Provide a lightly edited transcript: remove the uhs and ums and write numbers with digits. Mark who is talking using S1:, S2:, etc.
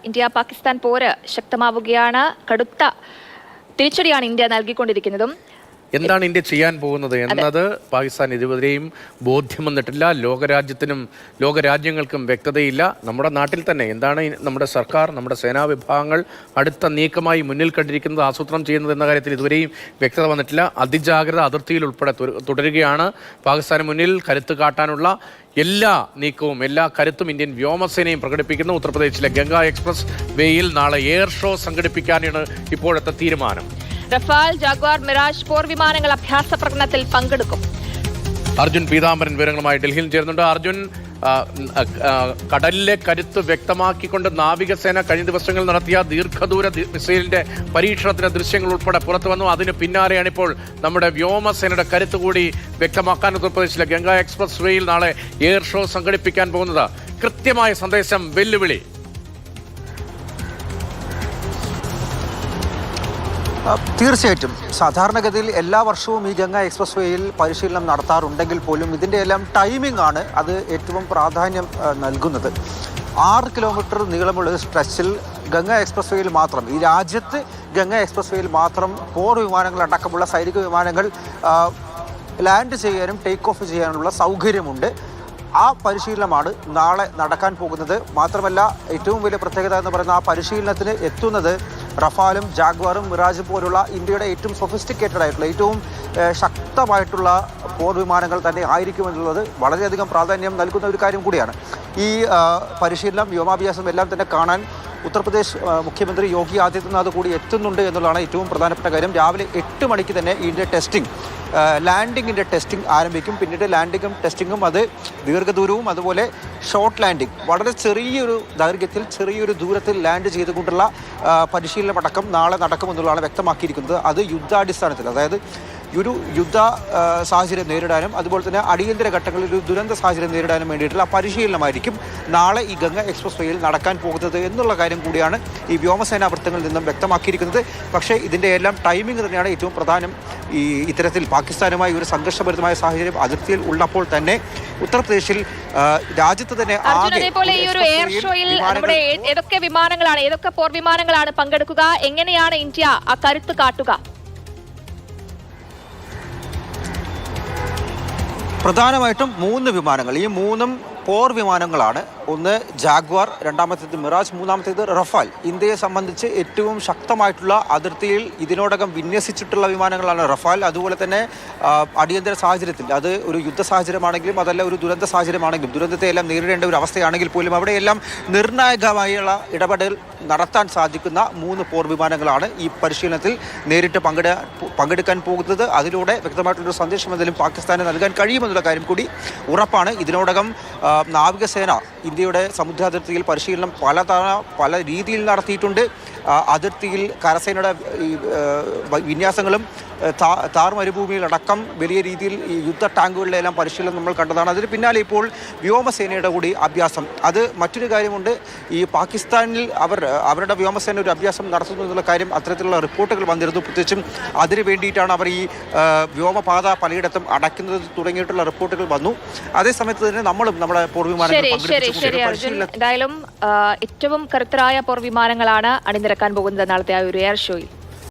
S1: India Pakistan പോര് ശക്തമാവുകയാണ്. കടുത്ത തിരിച്ചടിയാണ് ഇന്ത്യ നൽകിക്കൊണ്ടിരിക്കുന്നതും.
S2: എന്താണ് ഇന്ത്യ ചെയ്യാൻ പോകുന്നത് എന്നത് പാകിസ്ഥാൻ ഇതുവരെയും ബോധ്യം വന്നിട്ടില്ല. ലോകരാജ്യത്തിനും ലോകരാജ്യങ്ങൾക്കും വ്യക്തതയില്ല. നമ്മുടെ നാട്ടിൽ തന്നെ എന്താണ് നമ്മുടെ സർക്കാർ, നമ്മുടെ സേനാ വിഭാഗങ്ങൾ അടുത്ത നീക്കമായി മുന്നിൽ കണ്ടിരിക്കുന്നത്, ആസൂത്രണം ചെയ്യുന്നത് എന്ന കാര്യത്തിൽ ഇതുവരെയും വ്യക്തത വന്നിട്ടില്ല. അതിജാഗ്രത അതിർത്തിയിൽ ഉൾപ്പെടെ തുടരുകയാണ്. പാകിസ്ഥാന് മുന്നിൽ കരുത്ത് കാട്ടാനുള്ള എല്ലാ നീക്കവും എല്ലാ കരുത്തും ഇന്ത്യൻ വ്യോമസേനയും പ്രകടിപ്പിക്കുന്നു. ഉത്തർപ്രദേശിലെ ഗംഗാ എക്സ്പ്രസ് വേയിൽ നാളെ എയർ ഷോ സംഘടിപ്പിക്കാനാണ് ഇപ്പോഴത്തെ തീരുമാനം.
S1: റഫാൽ, ജാഗ്വാർ, മിറാജ് പോർ വിമാനങ്ങൾ അഭ്യാസ പ്രകടനത്തിൽ പങ്കെടുക്കും.
S2: അർജുൻ പീതാംബരൻ വിവരങ്ങളുമായി ഡൽഹിയിൽ ചേരുന്നുണ്ട്. അർജുൻ, കടലിലെ കരുത്ത് വ്യക്തമാക്കിക്കൊണ്ട് നാവികസേന കഴിഞ്ഞ ദിവസങ്ങളിൽ നടത്തിയ ദീർഘദൂര മിസൈലിന്റെ പരീക്ഷണത്തിന്റെ ദൃശ്യങ്ങൾ ഉൾപ്പെടെ പുറത്തു വന്നു. അതിന് പിന്നാലെയാണ് ഇപ്പോൾ നമ്മുടെ വ്യോമസേനയുടെ കരുത്ത് കൂടി വ്യക്തമാക്കാൻ ഉത്തർപ്രദേശിലെ ഗംഗാ എക്സ്പ്രസ് വേയിൽ നാളെ എയർ ഷോ സംഘടിപ്പിക്കാൻ പോകുന്നത്. കൃത്യമായ സന്ദേശം, വെല്ലുവിളി.
S3: തീർച്ചയായിട്ടും സാധാരണഗതിയിൽ എല്ലാ വർഷവും ഈ ഗംഗ എക്സ്പ്രസ് വേയിൽ പരിശീലനം നടത്താറുണ്ടെങ്കിൽ പോലും ഇതിൻ്റെ എല്ലാം ടൈമിംഗ് ആണ് അത് ഏറ്റവും പ്രാധാന്യം നൽകുന്നത്. 6 കിലോമീറ്റർ നീളമുള്ള സ്ട്രെച്ചിൽ ഗംഗ എക്സ്പ്രസ് വേയിൽ മാത്രം, ഈ രാജ്യത്ത് ഗംഗ എക്സ്പ്രസ് വേയിൽ മാത്രം പോർ വിമാനങ്ങൾ അടക്കമുള്ള സൈനിക വിമാനങ്ങൾ ലാൻഡ് ചെയ്യാനും ടേക്ക് ഓഫ് ചെയ്യാനുള്ള സൗകര്യമുണ്ട്. ആ പരിശീലനമാണ് നാളെ നടക്കാൻ പോകുന്നത്. മാത്രമല്ല ഏറ്റവും വലിയ പ്രത്യേകത എന്ന് പറയുന്ന ആ പരിശീലനത്തിന് എത്തുന്നത് റഫാലും ജാഗ്വാറും മിറാജും പോലുള്ള ഇന്ത്യയുടെ ഏറ്റവും സൊഫിസ്റ്റിക്കേറ്റഡ് ആയിട്ടുള്ള ഏറ്റവും ശക്തമായിട്ടുള്ള പോർ വിമാനങ്ങൾ തന്നെ ആയിരിക്കുമെന്നുള്ളത് വളരെയധികം പ്രാധാന്യം നൽകുന്ന ഒരു കാര്യം കൂടിയാണ്. ഈ പരിശീലനം, വ്യോമാഭ്യാസം എല്ലാം തന്നെ കാണാൻ ഉത്തർപ്രദേശ് മുഖ്യമന്ത്രി യോഗി ആദിത്യനാഥ് കൂടി എത്തുന്നുണ്ട് എന്നുള്ളതാണ് ഏറ്റവും പ്രധാനപ്പെട്ട കാര്യം. രാവിലെ 8 മണിക്ക് തന്നെ ഇതിൻ്റെ ടെസ്റ്റിംഗ്, ലാൻഡിങ്ങിൻ്റെ ടെസ്റ്റിംഗ് ആരംഭിക്കും. പിന്നീട് ലാൻഡിങ്ങും ടെസ്റ്റിങ്ങും അത് ദീർഘദൂരവും അതുപോലെ ഷോർട്ട് ലാൻഡിങ്, വളരെ ചെറിയൊരു ദൈർഘ്യത്തിൽ ചെറിയൊരു ദൂരത്തിൽ ലാൻഡ് ചെയ്തുകൊണ്ടുള്ള പരിശീലനമടക്കം നാളെ നടക്കുമെന്നുള്ളതാണ് വ്യക്തമാക്കിയിരിക്കുന്നത്. അത് യുദ്ധാടിസ്ഥാനത്തിൽ, അതായത് ഒരു യുദ്ധ സാഹചര്യം നേരിടാനും അതുപോലെ തന്നെ അടിയന്തര ഘട്ടങ്ങളിൽ ഒരു ദുരന്ത സാഹചര്യം നേരിടാനും വേണ്ടിയിട്ടുള്ള പരിശീലനമായിരിക്കും നാളെ ഈ ഗംഗ എക്സ്പ്രസ് വേയിൽ നടക്കാൻ പോകുന്നത് എന്നുള്ള കാര്യം കൂടിയാണ് ഈ വ്യോമസേനാ വൃത്തങ്ങളിൽ നിന്നും വ്യക്തമാക്കിയിരിക്കുന്നത്. പക്ഷേ ഇതിൻ്റെ എല്ലാം ടൈമിംഗ് തന്നെയാണ് ഏറ്റവും പ്രധാനം. ഈ ഇത്തരത്തിൽ പാകിസ്ഥാനുമായി ഒരു സംഘർഷഭരിതമായ സാഹചര്യം അതിർത്തിയിൽ ഉള്ളപ്പോൾ തന്നെ ഉത്തർപ്രദേശിൽ രാജ്യത്ത് തന്നെ
S1: ഏതൊക്കെ വിമാനങ്ങളാണ്, ഏതൊക്കെ പോർ വിമാനങ്ങളാണ് പങ്കെടുക്കുക? എങ്ങനെയാണ് ഇന്ത്യ ആ കരുത്ത് കാട്ടുക?
S3: പ്രധാനമായിട്ടും 3 വിമാനങ്ങൾ, ഈ 3 പോർ വിമാനങ്ങളാണ്. ഒന്ന് ജാഗ്വാർ, രണ്ടാമത്തേത് മിറാജ്, മൂന്നാമത്തേത് റഫാൽ. ഇന്ത്യയെ സംബന്ധിച്ച് ഏറ്റവും ശക്തമായിട്ടുള്ള അതിർത്തിയിൽ ഇതിനോടകം വിന്യസിച്ചിട്ടുള്ള വിമാനങ്ങളാണ് റഫാൽ. അതുപോലെ തന്നെ അടിയന്തര സാഹചര്യത്തിൽ, അത് ഒരു യുദ്ധ സാഹചര്യമാണെങ്കിലും അതല്ല ഒരു ദുരന്ത സാഹചര്യമാണെങ്കിലും, ദുരന്തത്തെ എല്ലാം നേരിടേണ്ട ഒരു അവസ്ഥയാണെങ്കിൽ പോലും അവിടെയെല്ലാം നിർണായകമായുള്ള ഇടപെടൽ നടത്താൻ സാധിക്കുന്ന 3 പോർ വിമാനങ്ങളാണ് ഈ പരിശീലനത്തിൽ നേരിട്ട് പങ്കെടുക്കാൻ പോകുന്നത്. അതിലൂടെ വ്യക്തമായിട്ടുള്ളൊരു സന്ദേശം എന്തെങ്കിലും പാകിസ്ഥാന് നൽകാൻ കഴിയുമെന്നുള്ള കാര്യം കൂടി ഉറപ്പാണ്. ഇതിനോടകം നാവികസേന ഇന്ത്യയുടെ സമുദ്രാതിർത്തിയിൽ പരിശീലനം പല രീതിയിൽ നടത്തിയിട്ടുണ്ട്. അതിർത്തിയിൽ കരസേനയുടെ വിന്യാസങ്ങളും താർ മരുഭൂമിയിലടക്കം വലിയ രീതിയിൽ ഈ യുദ്ധ ടാങ്കുകളിലെല്ലാം പരിശീലനം നമ്മൾ കണ്ടതാണ്. അതിന് പിന്നാലെ ഇപ്പോൾ വ്യോമസേനയുടെ കൂടി അഭ്യാസം. അത് മറ്റൊരു കാര്യമുണ്ട്, ഈ പാകിസ്ഥാനിൽ അവരുടെ വ്യോമസേന ഒരു അഭ്യാസം നടത്തുന്നു എന്നുള്ള കാര്യം അത്തരത്തിലുള്ള റിപ്പോർട്ടുകൾ വന്നിരുന്നു. പ്രത്യേകിച്ചും അതിനു വേണ്ടിയിട്ടാണ് അവർ ഈ വ്യോമപാത പലയിടത്തും അടയ്ക്കുന്നത് തുടങ്ങിയിട്ടുള്ള റിപ്പോർട്ടുകൾ വന്നു. അതേസമയത്ത് തന്നെ നമ്മളും നമ്മുടെ പോർ വിമാനങ്ങൾ
S1: എന്തായാലും ഏറ്റവും കരുത്തരായ പോർ വിമാനങ്ങളാണ് അണിനിരക്കാൻ പോകുന്നത് നാളത്തെ ആ ഒരു എയർ ഷോയിൽ.